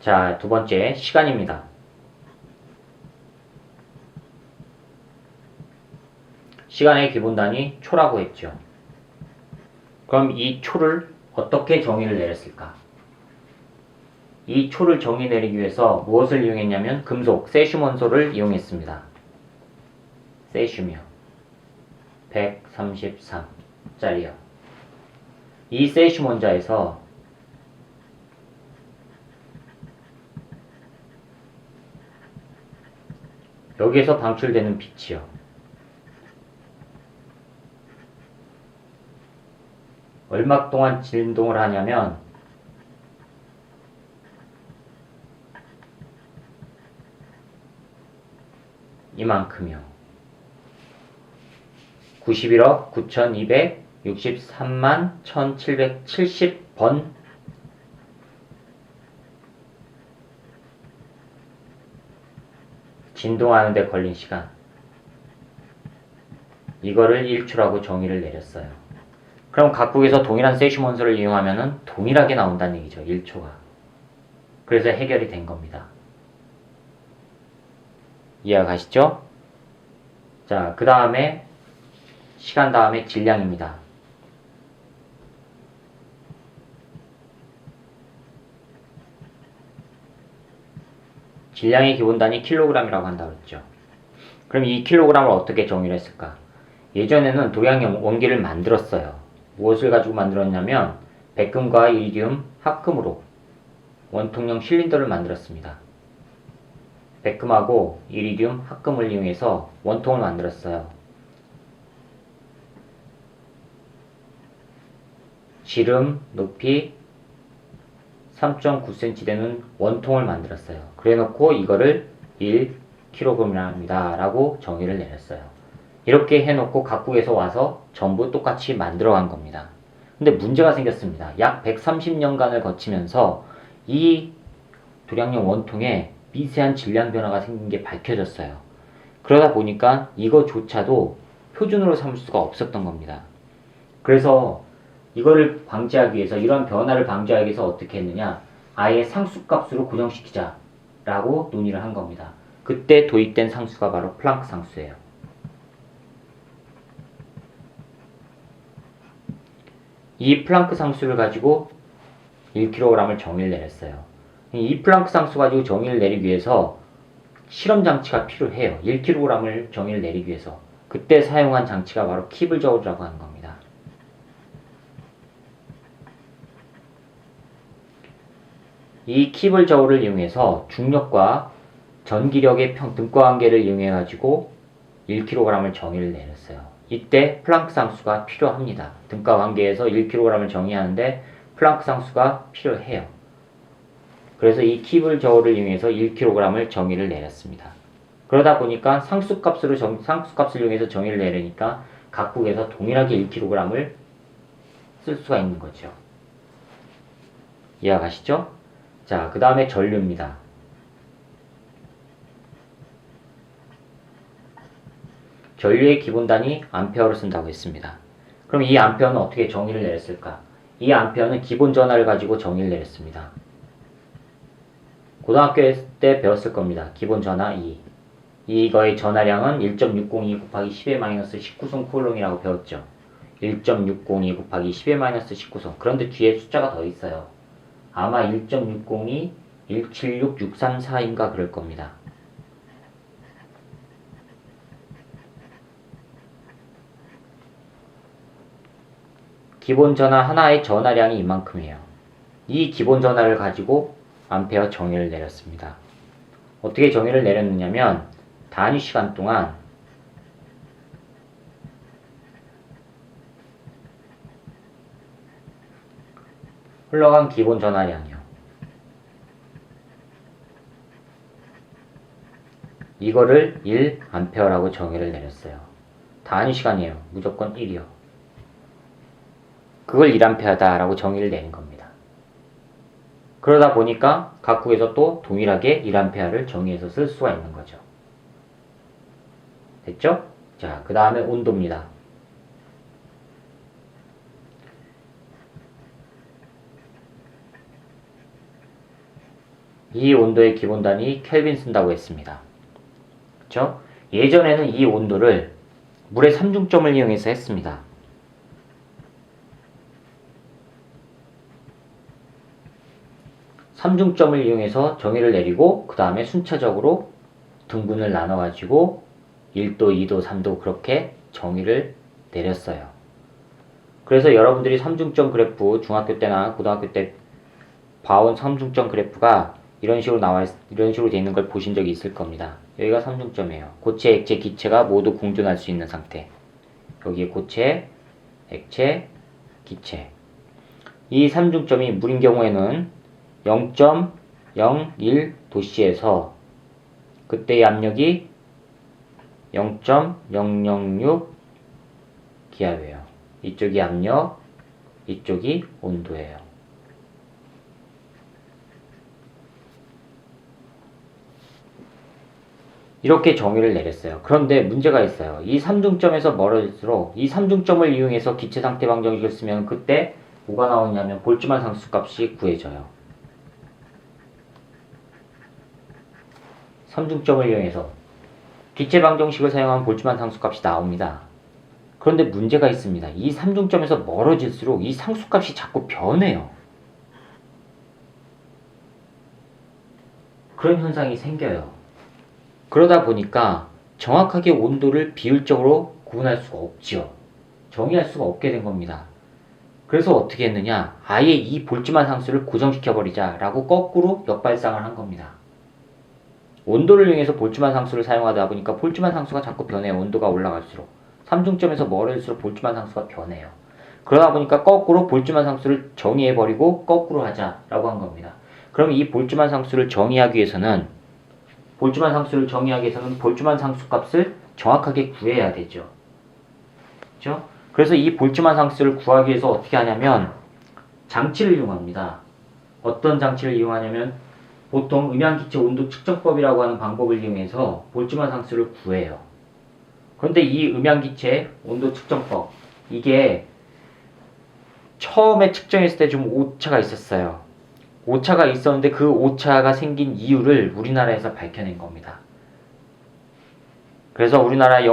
자, 두 번째, 시간입니다. 시간의 기본단위 초라고 했죠. 그럼 이 초를 어떻게 정의를 내렸을까? 이 초를 정의 내리기 위해서 무엇을 이용했냐면 금속, 세슘 원소를 이용했습니다. 세슘이요. 133짜리요. 이 세슘 원자에서 여기에서 방출되는 빛이요. 얼마 동안 진동을 하냐면 이만큼이요. 91억 9263만 1770번 진동하는 데 걸린 시간. 이거를 1초라고 정의를 내렸어요. 그럼 각국에서 동일한 세슘 원소를 이용하면 동일하게 나온다는 얘기죠. 1초가. 그래서 해결이 된 겁니다. 이해가 가시죠? 자, 그 다음에 시간 다음에 질량입니다. 질량의 기본단위 킬로그램이라고 한다고 했죠. 그럼 이 킬로그램을 어떻게 정의를 했을까? 예전에는 도량형 원기를 만들었어요. 무엇을 가지고 만들었냐면 백금과 이리듐, 합금으로 원통형 실린더를 만들었습니다. 백금하고 이리듐, 합금을 이용해서 원통을 만들었어요. 지름 높이 3.9cm 되는 원통을 만들었어요. 그래 놓고 이거를 1kg입니다 라고 정의를 내렸어요. 이렇게 해놓고 각국에서 와서 전부 똑같이 만들어 간 겁니다. 근데 문제가 생겼습니다. 약 130년간을 거치면서 이 도량형 원통에 미세한 질량 변화가 생긴 게 밝혀졌어요. 그러다 보니까 이거조차도 표준으로 삼을 수가 없었던 겁니다. 그래서 이거를 방지하기 위해서, 이런 변화를 방지하기 위해서 어떻게 했느냐, 아예 상수값으로 고정시키자 라고 논의를 한 겁니다. 그때 도입된 상수가 바로 플랑크 상수예요. 이 플랑크 상수를 가지고 1kg을 정의를 내렸어요. 이 플랑크 상수 가지고 정의를 내리기 위해서 실험 장치가 필요해요. 1kg을 정의를 내리기 위해서. 그때 사용한 장치가 바로 키블 저울이라고 하는 겁니다. 이 키블 저울을 이용해서 중력과 전기력의 등가 관계를 이용해 가지고 1kg을 정의를 내렸어요. 이때 플랑크 상수가 필요합니다. 등가 관계에서 1kg을 정의하는데 플랑크 상수가 필요해요. 그래서 이 키블 저울을 이용해서 1kg을 정의를 내렸습니다. 그러다 보니까 상수값을 이용해서 정의를 내리니까 각국에서 동일하게 1kg을 쓸 수가 있는 거죠. 이해가 가시죠? 자, 그 다음에 전류입니다. 전류의 기본단위 암페어를 쓴다고 했습니다. 그럼 이 암페어는 어떻게 정의를 내렸을까? 이 암페어는 기본 전하를 가지고 정의를 내렸습니다. 고등학교 때 배웠을 겁니다. 기본 전하 2. 이거의 전하량은 1.602 곱하기 10의-19성 쿨롬이라고 배웠죠. 1.602 곱하기 10의-19성. 그런데 뒤에 숫자가 더 있어요. 아마 1.602, 176634인가 그럴 겁니다. 기본 전하 하나의 전하량이 이만큼이에요. 이 기본 전하를 가지고 암페어 정의를 내렸습니다. 어떻게 정의를 내렸느냐면 단위 시간 동안 흘러간 기본 전하량이요. 이거를 1A라고 정의를 내렸어요. 단위 시간이에요. 무조건 1이요. 그걸 1A다라고 정의를 내린 겁니다. 그러다 보니까 각국에서 또 동일하게 1A를 정의해서 쓸 수가 있는 거죠. 됐죠? 자, 그 다음에 온도입니다. 이 온도의 기본 단위 켈빈 쓴다고 했습니다. 그렇죠? 예전에는 이 온도를 물의 삼중점을 이용해서 했습니다. 삼중점을 이용해서 정의를 내리고 그 다음에 순차적으로 등분을 나눠가지고 1도, 2도, 3도 그렇게 정의를 내렸어요. 그래서 여러분들이 삼중점 그래프 중학교 때나 고등학교 때 봐온 삼중점 그래프가 이런 식으로 돼 있는 걸 보신 적이 있을 겁니다. 여기가 삼중점이에요. 고체, 액체, 기체가 모두 공존할 수 있는 상태. 여기에 고체, 액체, 기체. 이 삼중점이 물인 경우에는 0.01도씨에서 그때의 압력이 0.006 기압이에요. 이쪽이 압력, 이쪽이 온도예요. 이렇게 정의를 내렸어요. 그런데 문제가 있어요. 이 삼중점에서 멀어질수록 이 삼중점을 이용해서 기체 상태 방정식을 쓰면 그때 뭐가 나오냐면 볼츠만 상수값이 구해져요. 삼중점을 이용해서 기체 방정식을 사용하면 볼츠만 상수값이 나옵니다. 그런데 문제가 있습니다. 이 삼중점에서 멀어질수록 이 상수값이 자꾸 변해요. 그런 현상이 생겨요. 그러다 보니까 정확하게 온도를 비율적으로 구분할 수가 없지요. 정의할 수가 없게 된 겁니다. 그래서 어떻게 했느냐, 아예 이 볼츠만 상수를 고정시켜버리자 라고 거꾸로 역발상을 한 겁니다. 온도를 이용해서 볼츠만 상수를 사용하다 보니까 볼츠만 상수가 자꾸 변해요. 온도가 올라갈수록. 삼중점에서 멀어질수록 볼츠만 상수가 변해요. 그러다 보니까 거꾸로 볼츠만 상수를 정의해버리고 거꾸로 하자라고 한 겁니다. 그럼 이 볼츠만 상수를 정의하기 위해서는 볼츠만 상수 값을 정확하게 구해야 되죠. 그렇죠? 그래서 이 볼츠만 상수를 구하기 위해서 어떻게 하냐면 장치를 이용합니다. 어떤 장치를 이용하냐면 보통 음양기체 온도 측정법이라고 하는 방법을 이용해서 볼츠만 상수를 구해요. 그런데 이 음양기체 온도 측정법, 이게 처음에 측정했을 때 좀 오차가 있었어요. 오차가 있었는데 그 오차가 생긴 이유를 우리나라에서 밝혀낸 겁니다. 그래서 우리나라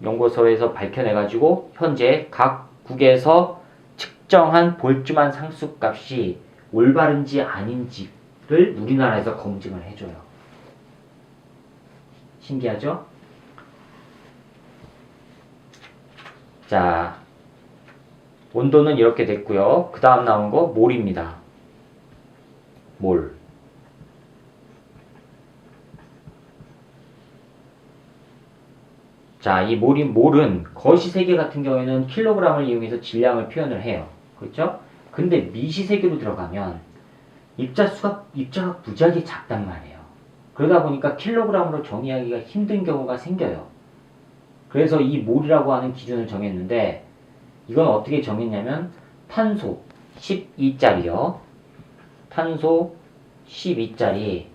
연구소에서 밝혀내가지고 현재 각 국에서 측정한 볼츠만 상수 값이 올바른지 아닌지를 우리나라에서 검증을 해줘요. 신기하죠? 자, 온도는 이렇게 됐고요. 그 다음 나온 거 몰입니다. 몰. 자, 이 몰은 거시세계 같은 경우에는 킬로그램을 이용해서 질량을 표현을 해요. 그렇죠? 근데 미시세계로 들어가면 입자가 무지하게 작단 말이에요. 그러다 보니까 킬로그램으로 정의하기가 힘든 경우가 생겨요. 그래서 이 몰이라고 하는 기준을 정했는데 이건 어떻게 정했냐면 탄소 12짜리요. 탄소 12짜리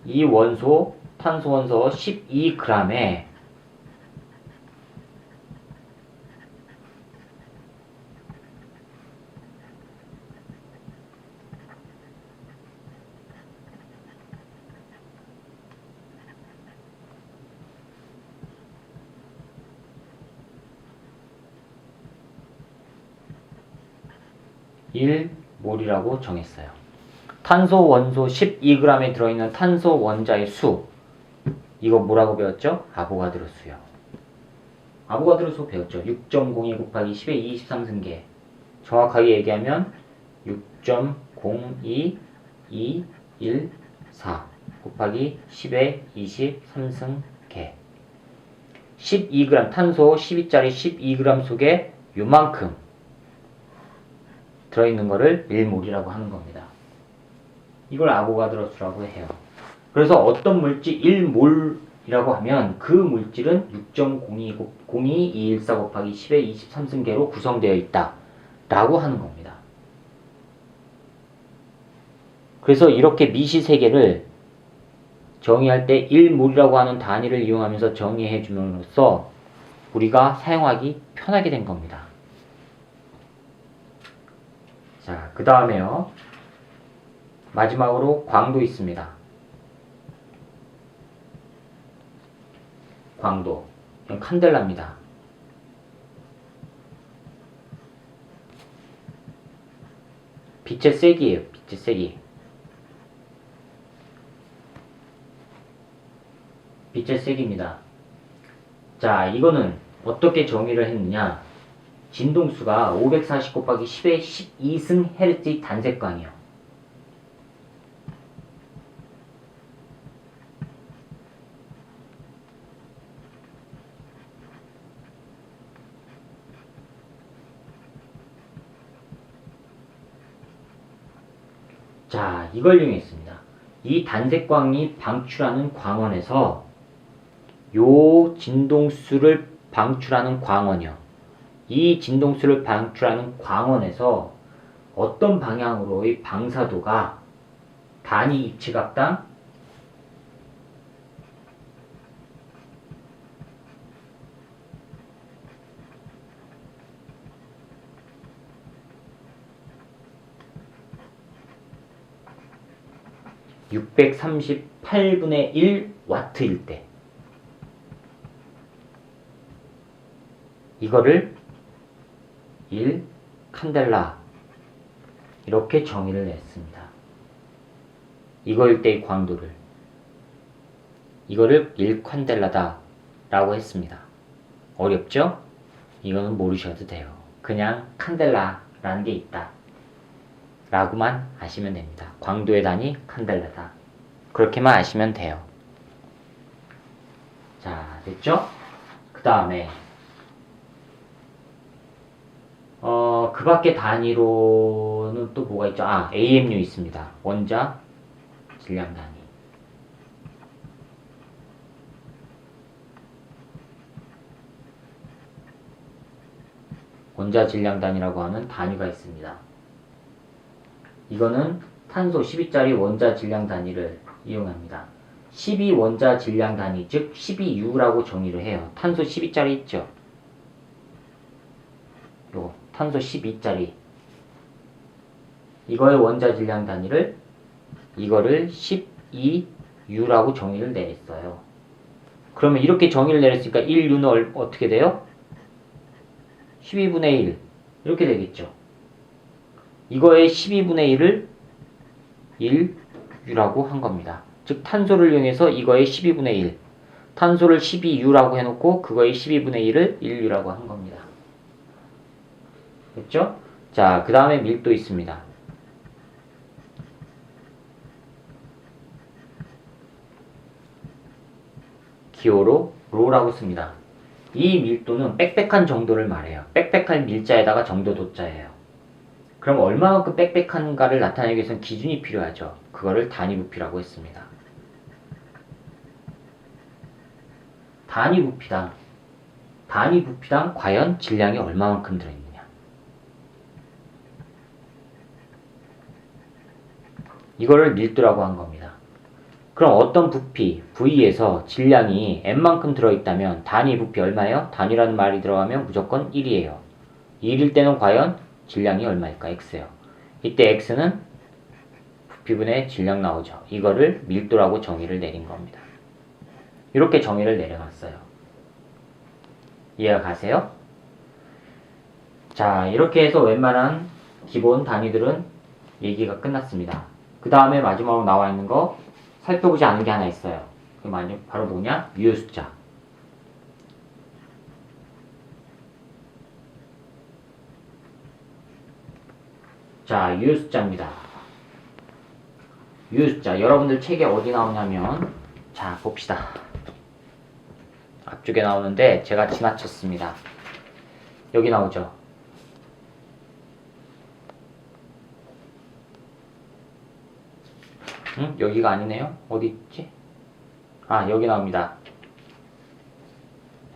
이 원소 탄소 원소 12g에 몰이라고 정했어요. 탄소 원소 12g에 들어있는 탄소 원자의 수, 이거 뭐라고 배웠죠? 아보가드로 수요. 아보가드로 수 배웠죠. 6.02 곱하기 10의 23승계. 정확하게 얘기하면 6.02214 곱하기 10의 23승계. 12g, 탄소 12짜리 12g 속에 요만큼 들어있는 거를 1몰이라고 하는 겁니다. 이걸 아보가드로 수라고 해요. 그래서 어떤 물질 1몰이라고 하면 그 물질은 6.02214 곱하기 10의 23승계로 구성되어 있다 라고 하는 겁니다. 그래서 이렇게 미시세계를 정의할 때 1몰이라고 하는 단위를 이용하면서 정의해 줌으로써 우리가 사용하기 편하게 된 겁니다. 자, 그 다음에요. 마지막으로 광도 있습니다. 광도. 이건 칸델라입니다. 빛의 세기예요. 빛의 세기. 빛의 세기입니다. 자, 이거는 어떻게 정의를 했느냐? 진동수가 540 곱하기 10의 12승 헤르츠의 단색광이요. 자, 이걸 이용했습니다. 이 단색광이 방출하는 광원에서 요 진동수를 방출하는 광원이요. 이 진동수를 방출하는 광원에서 어떤 방향으로의 방사도가 단위 입체각당 638분의 1 와트일 때 이거를 1 칸델라 이렇게 정의를 냈습니다. 이거일 때의 광도를 이거를 1 칸델라다 라고 했습니다. 어렵죠? 이거는 모르셔도 돼요. 그냥 칸델라라는 게 있다 라고만 아시면 됩니다. 광도의 단위 칸델라다. 그렇게만 아시면 돼요. 자, 됐죠? 그 다음에 그 밖에 단위로는 또 뭐가 있죠? AMU 있습니다. 원자 질량 단위. 원자 질량 단위라고 하는 단위가 있습니다. 이거는 탄소 12짜리 원자 질량 단위를 이용합니다. 12 원자 질량 단위, 즉 12U라고 정의를 해요. 탄소 12짜리 있죠? 요 탄소 12짜리 이거의 원자 질량 단위를 이거를 12U라고 정의를 내렸어요. 그러면 이렇게 정의를 내렸으니까 1U는 어떻게 돼요? 12분의 1 이렇게 되겠죠. 이거의 12분의 1을 1U라고 한 겁니다. 즉 탄소를 이용해서 이거의 12분의 1 탄소를 12U라고 해놓고 그거의 12분의 1을 1U라고 한 겁니다. 됐죠? 자, 그 다음에 밀도 있습니다. 기호로 로라고 씁니다. 이 밀도는 빽빽한 정도를 말해요. 빽빽한 밀자에다가 정도 도자예요. 그럼 얼마만큼 빽빽한가를 나타내기 위해서는 기준이 필요하죠. 그거를 단위 부피라고 했습니다. 단위 부피당 과연 질량이 얼마만큼 들어있느냐. 이거를 밀도라고 한 겁니다. 그럼 어떤 부피, V에서 질량이 M만큼 들어있다면 단위 부피 얼마예요? 단위라는 말이 들어가면 무조건 1이에요. 1일 때는 과연 질량이 얼마일까? X예요. 이때 X는 부피분의 질량 나오죠. 이거를 밀도라고 정의를 내린 겁니다. 이렇게 정의를 내려놨어요. 이해가 가세요? 자, 이렇게 해서 웬만한 기본 단위들은 얘기가 끝났습니다. 그 다음에 마지막으로 나와 있는 거 살펴보지 않은 게 하나 있어요. 그게 바로 뭐냐? 유효 숫자. 자, 유효 숫자입니다. 유효 숫자. 여러분들 책에 어디 나오냐면, 자, 봅시다. 앞쪽에 나오는데 제가 지나쳤습니다. 여기 나오죠. 여기가 아니네요. 어디 있지? 여기 나옵니다.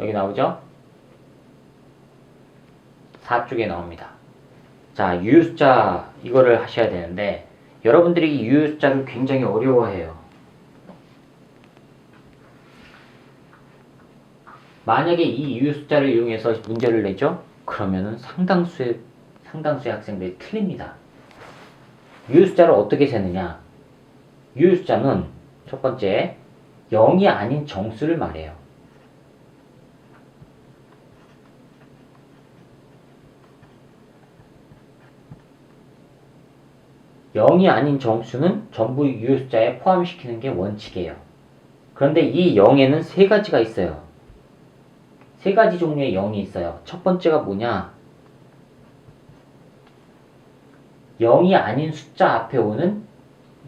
여기 나오죠? 4쪽에 나옵니다. 자, 유효숫자 이거를 하셔야 되는데 여러분들이 이 유효숫자를 굉장히 어려워해요. 만약에 이 유효숫자를 이용해서 문제를 내죠? 그러면은 상당수의 학생들이 틀립니다. 유효숫자를 어떻게 세느냐? 유효숫자는 첫 번째 0이 아닌 정수를 말해요. 0이 아닌 정수는 전부 유효숫자에 포함시키는 게 원칙이에요. 그런데 이 0에는 세 가지가 있어요. 세 가지 종류의 0이 있어요. 첫 번째가 뭐냐? 0이 아닌 숫자 앞에 오는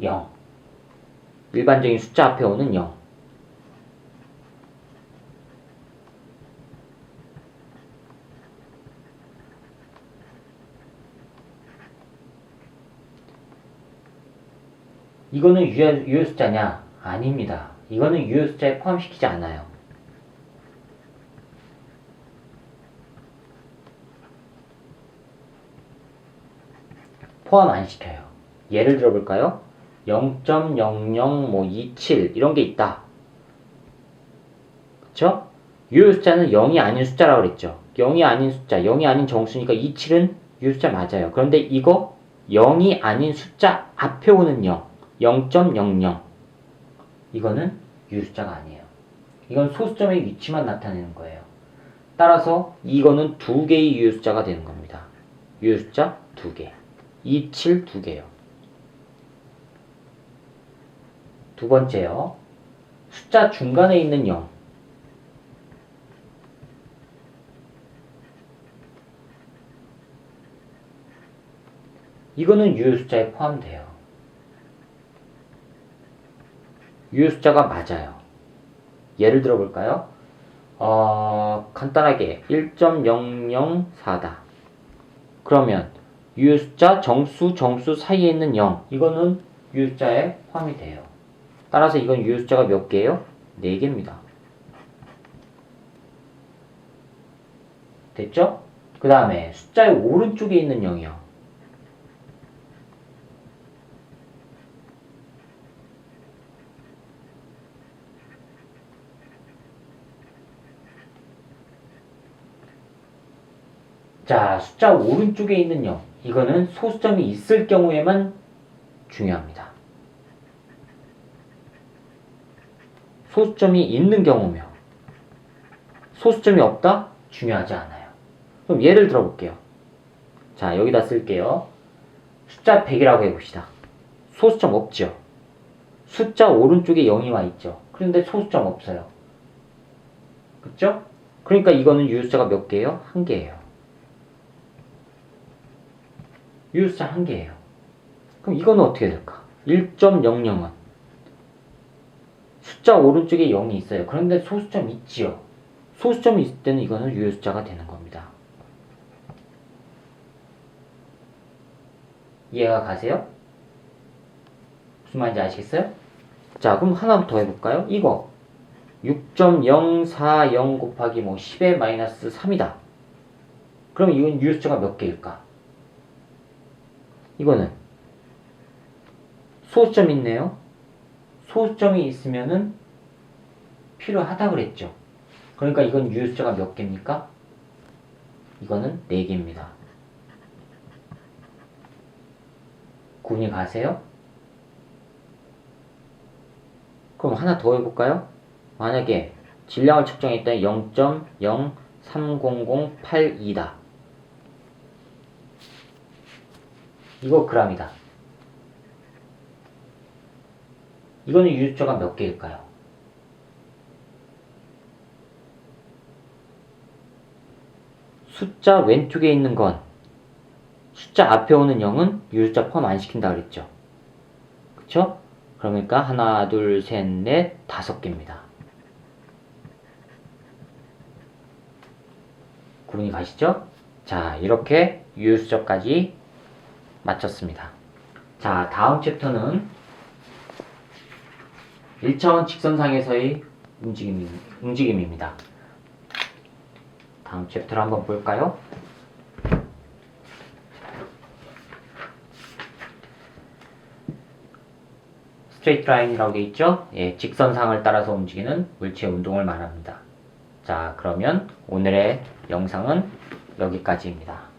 0. 일반적인 숫자 앞에 오는 0. 이거는 유효숫자냐? 아닙니다. 이거는 유효숫자에 포함시키지 않아요. 포함 안 시켜요. 예를 들어 볼까요? 0.0027 이런 게 있다. 그쵸? 유효숫자는 0이 아닌 숫자라고 그랬죠. 0이 아닌 숫자, 0이 아닌 정수니까 27은 유효숫자 맞아요. 그런데 이거 0이 아닌 숫자 앞에 오는 0, 0.00 이거는 유효숫자가 아니에요. 이건 소수점의 위치만 나타내는 거예요. 따라서 이거는 두 개의 유효숫자가 되는 겁니다. 유효숫자 두 개. 27 두 개요. 두 번째요. 숫자 중간에 있는 0. 이거는 유효숫자에 포함돼요. 유효숫자가 맞아요. 예를 들어 볼까요? 간단하게 1.004다. 그러면 유효숫자 정수 사이에 있는 0 이거는 유효숫자에 포함이 돼요. 따라서 이건 유효숫자가 몇 개예요? 4개입니다. 됐죠? 그 다음에 숫자의 오른쪽에 있는 0이요. 자, 숫자 오른쪽에 있는 0. 이거는 소수점이 있을 경우에만 중요합니다. 소수점이 있는 경우며 소수점이 없다? 중요하지 않아요. 그럼 예를 들어 볼게요. 자, 여기다 쓸게요. 숫자 100이라고 해봅시다. 소수점 없죠? 숫자 오른쪽에 0이 와 있죠? 그런데 소수점 없어요. 그쵸? 그러니까 이거는 유효숫자가 몇 개예요? 1개예요. 유효숫자 1개예요. 그럼 이거는 어떻게 될까? 1.00은 숫자 오른쪽에 0이 있어요. 그런데 소수점 있지요. 소수점이 있을 때는 이거는 유효숫자가 되는 겁니다. 이해가 가세요? 무슨 말인지 아시겠어요? 자, 그럼 하나 더 해볼까요? 이거 6.040 곱하기 10의 마이너스 3이다. 그럼 이건 유효숫자가 몇 개일까? 이거는 소수점이 있네요. 소수점이 있으면은 필요하다 그랬죠. 그러니까 이건 유효숫자가 몇 개입니까? 이거는 4개입니다. 구분이 가세요? 그럼 하나 더 해볼까요? 만약에 질량을 측정했더니 0.030082다. 이거 g이다. 이거는 유효숫자가 몇 개일까요? 숫자 왼쪽에 있는 건 숫자 앞에 오는 0은 유효숫자 포함 안 시킨다 그랬죠. 그쵸? 그러니까 하나, 둘, 셋, 넷, 5개입니다. 구분이 가시죠? 자, 이렇게 유효숫자까지 마쳤습니다. 자, 다음 챕터는 1차원 직선상에서의 움직임입니다. 다음 챕터를 한번 볼까요? 스트레이트 라인이라고 되어 있죠? 예, 직선상을 따라서 움직이는 물체의 운동을 말합니다. 자, 그러면 오늘의 영상은 여기까지입니다.